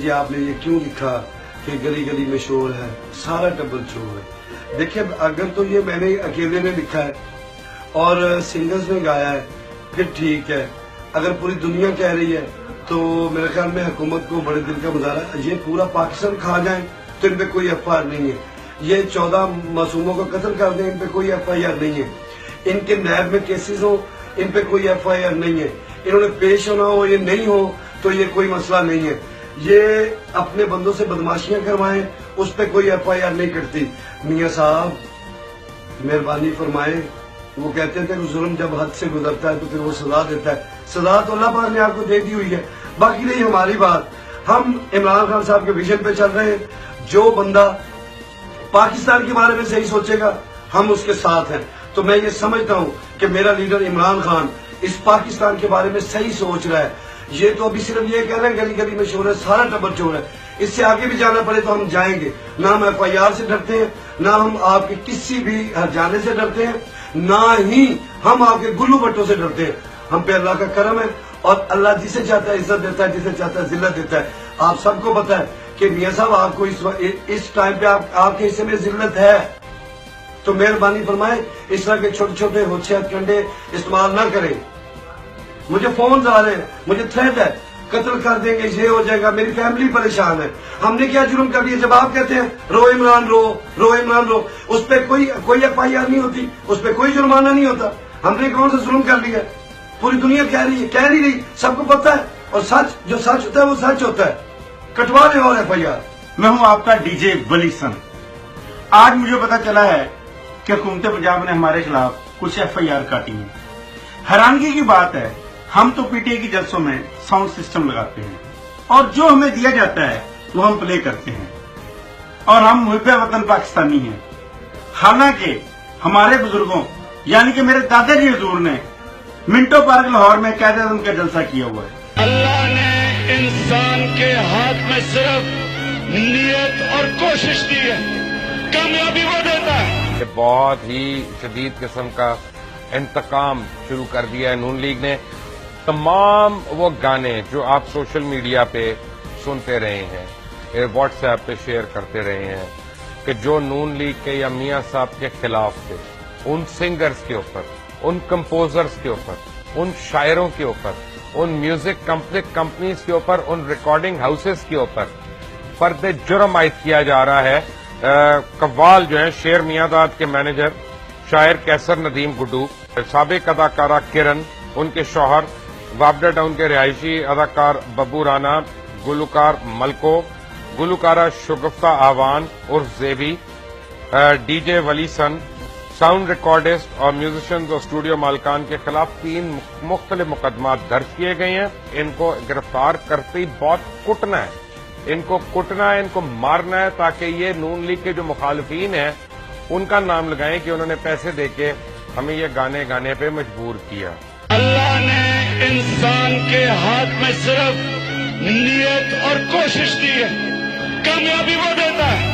جی آپ نے یہ کیوں لکھا کہ گلی گلی میں شور ہے، سارا ٹبر چور ہے. دیکھیں اگر تو یہ میں نے اکیلے نے لکھا ہے اور سنگرز نے گایا ہے پھر ٹھیک ہے. اگر پوری دنیا کہہ رہی ہے تو میرے خیال میں حکومت کو بڑے دل کا مظاہرہ. یہ پورا پاکستان کھا جائیں تو ان پہ کوئی ایف آئی آر نہیں ہے. یہ 14 معصوموں کو قتل کر دیں ان پہ کوئی ایف آئی آر نہیں ہے. ان کے نیب میں کیسز ہوں ان پہ کوئی ایف آئی آر نہیں ہے. انہوں نے پیش ہونا ہو یہ نہیں ہو تو یہ کوئی مسئلہ نہیں ہے. یہ اپنے بندوں سے بدماشیاں کروائیں اس پہ کوئی ایف آئی آر نہیں کرتی. میاں صاحب مہربانی فرمائیں. وہ کہتے تھے کہ ظلم جب حد سے گزرتا ہے تو پھر وہ سزا دیتا ہے. سزا تو اللہ پاک نے آپ کو دے دی ہوئی ہے. باقی نہیں ہماری بات. ہم عمران خان صاحب کے ویژن پہ چل رہے ہیں. جو بندہ پاکستان کے بارے میں صحیح سوچے گا ہم اس کے ساتھ ہیں. تو میں یہ سمجھتا ہوں کہ میرا لیڈر عمران خان اس پاکستان کے بارے میں صحیح سوچ رہا ہے. یہ تو ابھی صرف یہ کہہ رہے ہیں گلی گلی میں شور ہے، سارا ٹبر چور ہے. اس سے آگے بھی جانا پڑے تو ہم جائیں گے. نہ ہم ایف آئی آر سے ڈرتے ہیں، نہ ہم آپ کے کسی بھی ہرجانے سے ڈرتے ہیں، نہ ہی ہم آپ کے گلو بٹوں سے ڈرتے ہیں. ہم پہ اللہ کا کرم ہے اور اللہ جسے چاہتا ہے عزت دیتا ہے، جسے چاہتا ہے ذلت دیتا ہے. آپ سب کو پتا ہے کہ میاں صاحب آپ کو اس ٹائم پہ آپ کے حصے میں ذلت ہے. تو مہربانی فرمائیں اس طرح کے چھوٹے چھوٹے ہوچے کنڈے استعمال نہ کریں. مجھے فونز آ رہے ہیں، مجھے تھریٹ ہے قتل کر دیں گے، یہ ہو جائے گا. میری فیملی پریشان ہے. ہم نے کیا جرم کر دیا؟ جب آپ کہتے ہیں رو عمران رو رو عمران رو، اس پہ کوئی ایف آئی آر نہیں ہوتی، اس پہ کوئی جرمانہ نہیں ہوتا. ہم نے کون سا ظلم کر لیا؟ پوری دنیا کہہ رہی ہے، کہہ نہیں رہی، سب کو پتا ہے. اور سچ جو سچ ہوتا ہے وہ سچ ہوتا ہے. کٹوا لیں اور ایف آئی آر. میں ہوں آپ کا ڈی جے ولی سن. آج مجھے پتا چلا ہے کہ حکومت پنجاب نے ہمارے خلاف کچھ ایف آئی آر کاٹی ہیں. حیرانگی کی بات ہے ہم تو پی ٹی آئی کی جلسوں میں ساؤنڈ سسٹم لگاتے ہیں اور جو ہمیں دیا جاتا ہے وہ ہم پلے کرتے ہیں اور ہم محب وطن پاکستانی ہیں. حالانکہ ہمارے بزرگوں یعنی کہ میرے دادا جی حضور نے منٹو پارک لاہور میں قائد اعظم کا جلسہ کیا ہوا ہے. اللہ نے انسان کے ہاتھ میں صرف نیت اور کوشش دی ہے، کامیابی وہ دیتا ہے. بہت ہی شدید قسم کا انتقام شروع کر دیا ہے نون لیگ نے. تمام وہ گانے جو آپ سوشل میڈیا پہ سنتے رہے ہیں، واٹس ایپ پہ شیئر کرتے رہے ہیں کہ جو نون لیگ کے یا میاں صاحب کے خلاف تھے، ان سنگرز کے اوپر، ان کمپوزرز کے اوپر، ان شاعروں کے اوپر، ان میوزک کمپنیز کے اوپر، ان ریکارڈنگ ہاؤسز کے اوپر فرد جرم عائد کیا جا رہا ہے. قوال جو ہیں شیر میاں داد کے مینیجر شاعر کیسر ندیم گڈو، سابق اداکارہ کرن، ان کے شوہر، وابڈا ٹاؤن کے رہائشی اداکار ببو رانا، گلوکار ملکو، گلوکارہ شگفتہ آوان عرف زیبی، ڈی جے ولی سن، ساؤنڈ ریکارڈسٹ اور میوزیشنز اور اسٹوڈیو مالکان کے خلاف 3 مختلف مقدمات درج کیے گئے ہیں. ان کو گرفتار کرتے ہی بہت کٹنا ہے، ان کو کٹنا ہے، ان کو مارنا ہے تاکہ یہ نون لیگ کے جو مخالفین ہیں ان کا نام لگائیں کہ انہوں نے پیسے دے کے ہمیں یہ گانے گانے پہ مجبور کیا. اللہ نے انسان کے ہاتھ میں صرف نیت اور کوشش دی ہے، کامیابی وہ دیتا ہے.